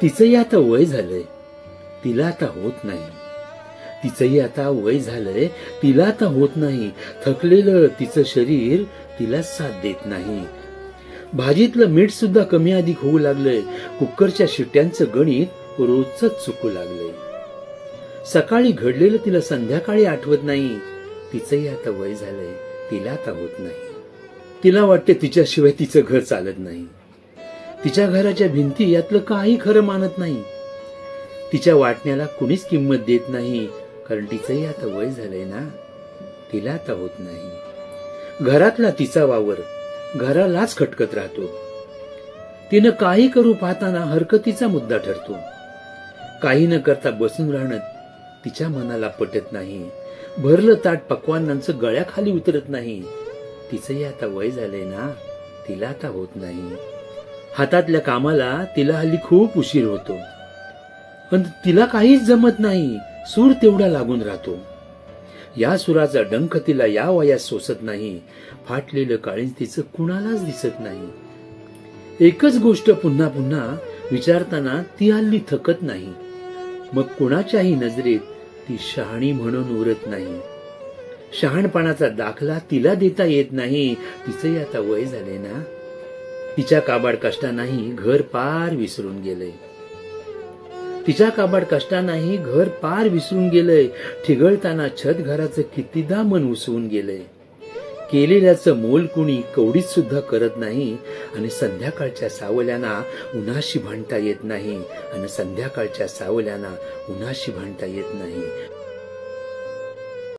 तिचंही आता वय झालंय, तिला आता होत नाही. तिचंही आता वय झालंय, तिला आता होत नाही. थकलेलं तिचं शरीर तिला साथ देत नाही. भाजीतलं मीठ सुद्धा कमी अधिक होऊ लागलंय. कुकरच्या शिट्यांचं गणित रोजच चुकू लागलंय. सकाळी घडलेलं तिला संध्याकाळी आठवत नाही. तिचंही आता वय झालंय, तिला आता होत नाही. तिला वाटते तिच्याशिवाय तिचं घर चालत नाही. तिच्या घराच्या भिंती यातलं काही खरं मानत नाही. तिच्या वाटण्याला कुणीच किंमत देत नाही, कारण तिचंही आता वय झालंय ना, तिला आता होत नाही. घरातला तिचा वावर घरालाच खटकत राहतो. तिनं काही करू पाहताना हरकतीचा मुद्दा ठरतो. काही न करता बसून राहणं तिच्या मनाला पटत नाही. भरलं ताट पक्वान्नांचं गळ्याखाली उतरत नाही. तिचंही आता वय झालंय ना, तिला आता होत नाही. हातातल्या कामाला तिला हल्ली खूप उशीर होतो, पण तिला काहीच जमत नाही. सूर तेवढा लागून राहतो. या सुराचा डंख तिला या वयात सोसत नाही. फाटलेलं काळीज तिचं कुणालाच दिसत नाही. एकच गोष्ट पुन्हा पुन्हा विचारताना ती हल्ली थकत नाही. मग कुणाच्याही नजरेत ती शहाणी म्हणून उरत नाही. शहाणपणाचा दाखला तिला देता येत नाही. तिचंही आता वय झाले ना. तिच्या काबाड कष्टांनाही घर पार विसरून गेलंय. तिच्या काबाड कष्टांनाही घर पार विसरून गेलंय. ठिगळताना छत घराचं कितीदा मन उसवून गेलंय. केलेल्याचं मोल कुणी कवडीत सुद्धा करत नाही. आणि संध्याकाळच्या सावल्यांना उन्हाशी भांडता येत नाही. आणि संध्याकाळच्या सावल्यांना उन्हाशी भांडता येत नाही.